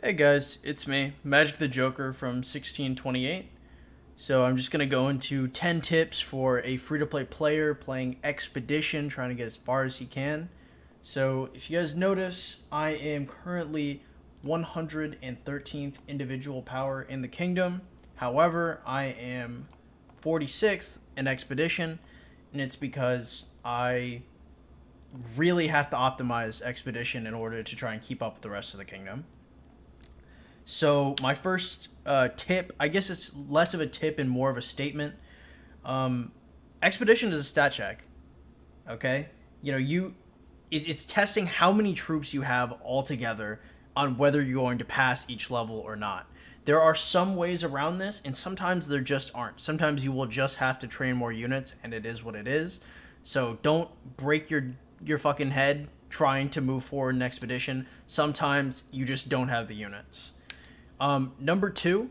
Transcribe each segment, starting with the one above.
Hey guys, it's me, Magic the Joker from 1628. So I'm just going to go into 10 tips for a free-to-play player playing Expedition, trying to get as far as he can. So if you guys notice, I am currently 113th individual power in the kingdom. However, I am 46th in Expedition, and it's because I really have to optimize Expedition in order to try and keep up with the rest of the kingdom. So my first tip, I guess it's less of a tip and more of a statement. Um, Expedition is a stat check. Okay, it's testing how many troops you have altogether on whether you're going to pass each level or not. There are some ways around this, and sometimes there just aren't. Sometimes you will just have to train more units, and it is what it is. So don't break your fucking head trying to move forward in Expedition. Sometimes you just don't have the units. Number two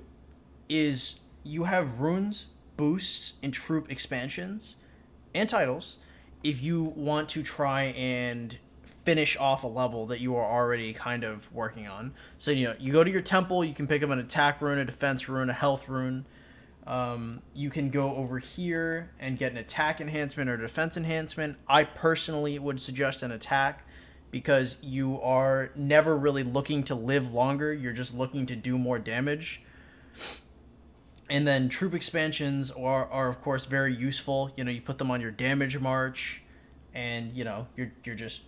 is you have runes, boosts, and troop expansions and titles if you want to try and finish off a level that you are already kind of working on. So, you go to your temple, you can pick up an attack rune, a defense rune, a health rune. You can go over here and get an attack enhancement or defense enhancement. I personally would suggest an attack because you are never really looking to live longer. You're just looking to do more damage. And then troop expansions are of course very useful. You put them on your damage march, and you're just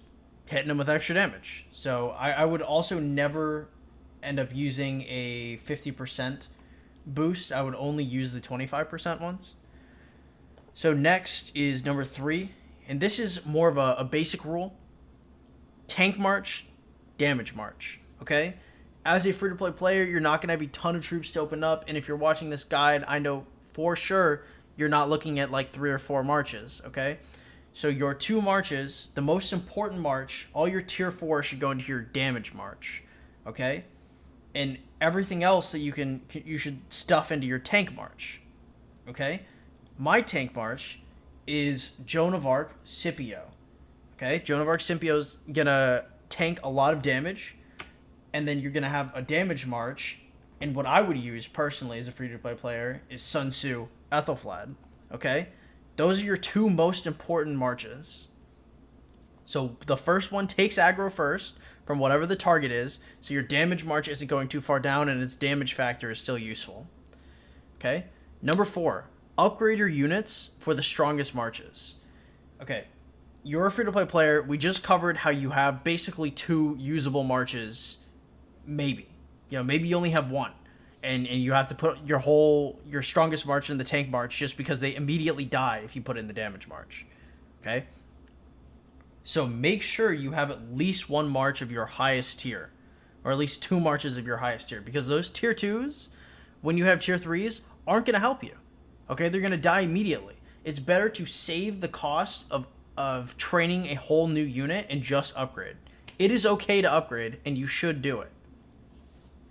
hitting them with extra damage. So I would also never end up using a 50% boost. I would only use the 25% ones. So next is number 3, and this is more of a basic rule. Tank march, damage march. Okay? As a free-to-play player, you're not going to have a ton of troops to open up, and if you're watching this guide, I know for sure you're not looking at like 3 or 4 marches, okay? So your 2 marches, the most important march, all your tier 4 should go into your damage march, okay? And everything else that you should stuff into your tank march, okay? My tank march is Joan of Arc Scipio. Okay, Joan of Arc Scipio's gonna tank a lot of damage, and then you're gonna have a damage march. And what I would use personally as a free-to-play player is Sun Tzu Ethelflad. Okay, those are your 2 most important marches. So the first one takes aggro first from whatever the target is, so your damage march isn't going too far down, and its damage factor is still useful. Okay, number 4, upgrade your units for the strongest marches. Okay. You're a free-to-play player. We just covered how you have basically 2 usable marches, maybe. Maybe you only have 1, and you have to put your strongest march in the tank march just because they immediately die if you put in the damage march. Okay? So make sure you have at least 1 march of your highest tier, or at least 2 marches of your highest tier, because those tier 2s, when you have tier 3s, aren't going to help you. Okay? They're going to die immediately. It's better to save the cost of training a whole new unit and just upgrade. It is okay to upgrade, and you should do it.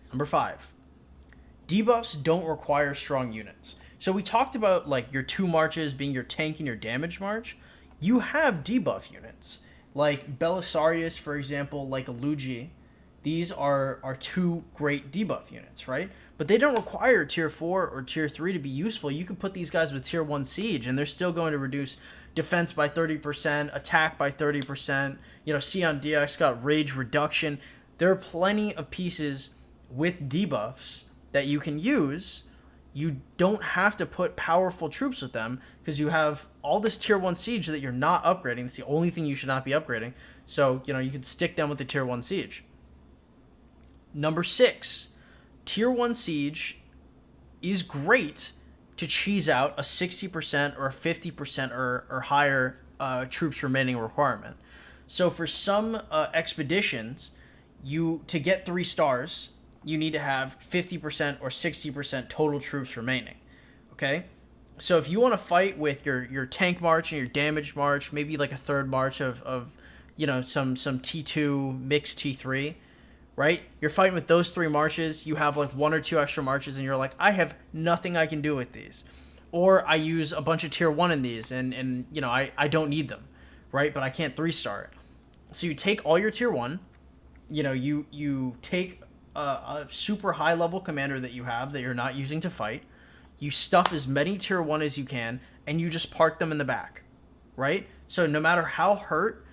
Number 5, debuffs don't require strong units. So we talked about like your 2 marches being your tank and your damage march. You have debuff units like Belisarius, for example, like Luigi. These are 2 great debuff units, right? But they don't require tier 4 or tier 3 to be useful. You can put these guys with tier 1 siege, and they're still going to reduce defense by 30%, attack by 30%. Sion DX got rage reduction. There are plenty of pieces with debuffs that you can use. You don't have to put powerful troops with them because you have all this tier 1 siege that you're not upgrading. It's the only thing you should not be upgrading. So, you can stick them with the tier 1 siege. Number 6, tier 1 siege is great to cheese out a 60% or a 50% or higher troops remaining requirement. So for some expeditions, to get 3 stars, you need to have 50% or 60% total troops remaining. Okay? So if you want to fight with your tank march and your damage march, maybe like a third march of some T2 mixed T3, right? You're fighting with those 3 marches. You have like 1 or 2 extra marches, and you're like, I have nothing I can do with these. Or I use a bunch of tier 1 in these, and I don't need them, right? But I can't 3-star it. So you take all your tier 1, you take a super high level commander that you have that you're not using to fight. You stuff as many tier 1 as you can, and you just park them in the back, right? So no matter how hurt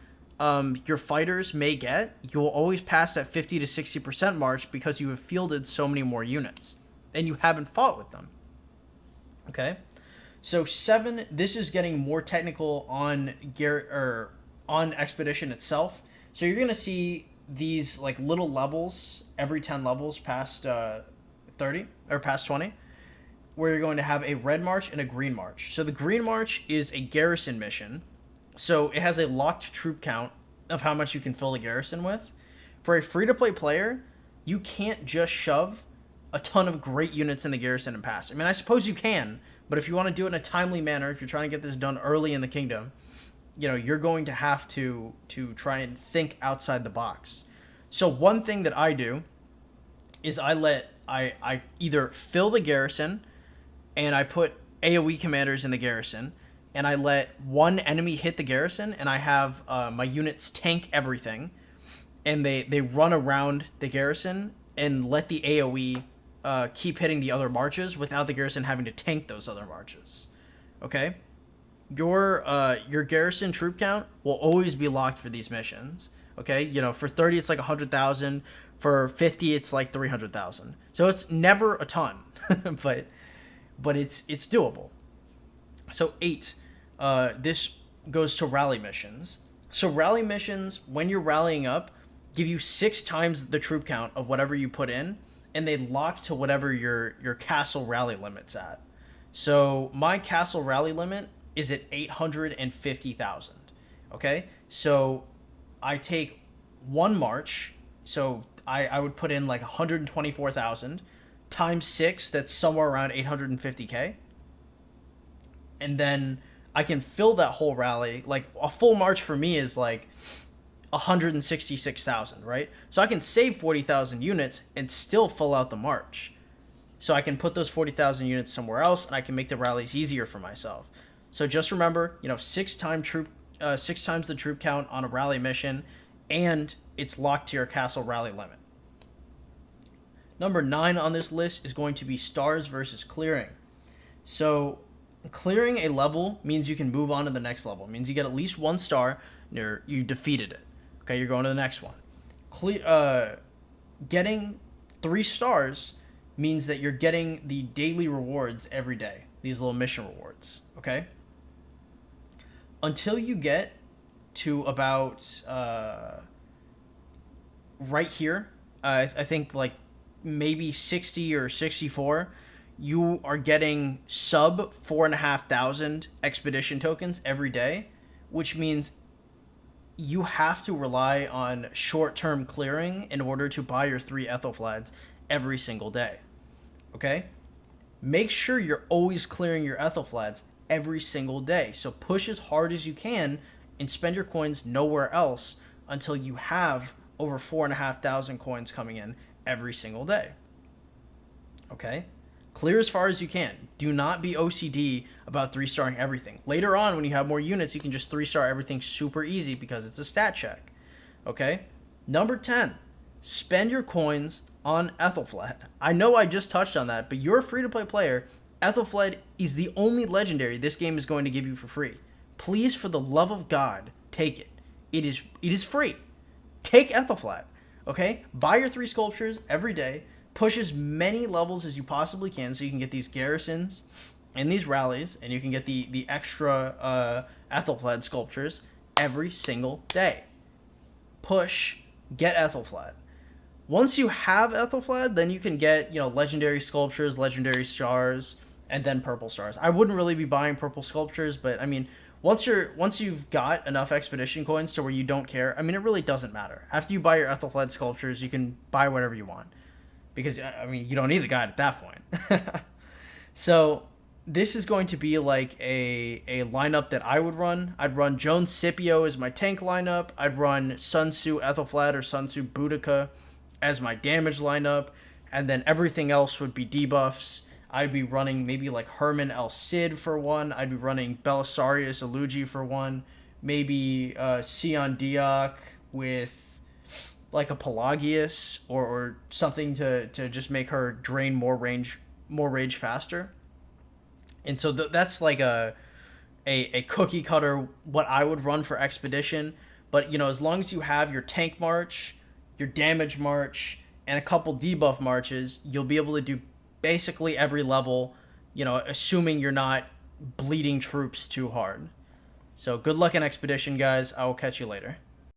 your fighters may get, you will always pass that 50 to 60% march because you have fielded so many more units and you haven't fought with them. Okay, so 7. This is getting more technical on on Expedition itself. So you're gonna see these like little levels every 10 levels past 30 or past 20, where you're going to have a red march and a green march. So the green march is a garrison mission. So it has a locked troop count of how much you can fill the garrison with. For a free-to-play player, you can't just shove a ton of great units in the garrison and pass. I mean, I suppose you can, but if you want to do it in a timely manner, if you're trying to get this done early in the kingdom, you're going to have to try and think outside the box. So one thing that I do is I either fill the garrison and I put AoE commanders in the garrison, and I let one enemy hit the garrison, and I have my units tank everything, and they run around the garrison and let the AoE keep hitting the other marches without the garrison having to tank those other marches. Okay? Your garrison troop count will always be locked for these missions. Okay? For 30 it's like 100,000. For 50 it's like 300,000. So it's never a ton, but it's doable. So 8, this goes to rally missions. So rally missions, when you're rallying up, give you 6 times the troop count of whatever you put in, and they lock to whatever your castle rally limit's at. So my castle rally limit is at 850,000. Okay, so I take one march, so I would put in like 124,000 times 6, that's somewhere around 850k, and then I can fill that whole rally. Like a full march for me is like 166,000, right? So I can save 40,000 units and still fill out the march. So I can put those 40,000 units somewhere else, and I can make the rallies easier for myself. So just remember, 6 times the troop count on a rally mission, and it's locked to your castle rally limit. Number 9 on this list is going to be stars versus clearing. So clearing a level means you can move on to the next level. It means you get at least 1 star, and you defeated it. Okay, you're going to the next one. Getting 3 stars means that you're getting the daily rewards every day. These little mission rewards. Okay? Until you get to about right here, I think like maybe 60 or 64, you are getting sub 4,500 expedition tokens every day, which means you have to rely on short-term clearing in order to buy your 3 Ethelflads every single day. Okay? Make sure you're always clearing your Ethelflads every single day. So push as hard as you can and spend your coins nowhere else until you have over 4,500 coins coming in every single day. Okay? Clear as far as you can. Do not be OCD about 3-starring everything. Later on, when you have more units, you can just 3-star everything super easy because it's a stat check. Okay? Number 10. Spend your coins on Ethelfled. I know I just touched on that, but you're a free-to-play player. Ethelfled is the only legendary this game is going to give you for free. Please, for the love of God, take it. It is free. Take Ethelfled. Okay? Buy your 3 sculptures every day. Push as many levels as you possibly can so you can get these garrisons and these rallies, and you can get the extra Ethelfled sculptures every single day. Push, get Ethelfled. Once you have Ethelfled, then you can get, legendary sculptures, legendary stars, and then purple stars. I wouldn't really be buying purple sculptures, but I mean, once you've got enough expedition coins to where you don't care, I mean, it really doesn't matter. After you buy your Ethelfled sculptures, you can buy whatever you want. Because, I mean, you don't need the guide at that point. So, this is going to be like a lineup that I would run. I'd run Joan Scipio as my tank lineup. I'd run Sun Tzu Ethelfled or Sun Tzu Boudica as my damage lineup. And then everything else would be debuffs. I'd be running maybe like Herman El Cid for one. I'd be running Belisarius Elugi for one. Maybe Sion Diak with like a Pelagius or something to just make her drain more rage faster. And so that's like a cookie cutter what I would run for expedition. But as long as you have your tank march, your damage march, and a couple debuff marches, you'll be able to do basically every level. Assuming you're not bleeding troops too hard. So good luck in expedition, guys. I will catch you later.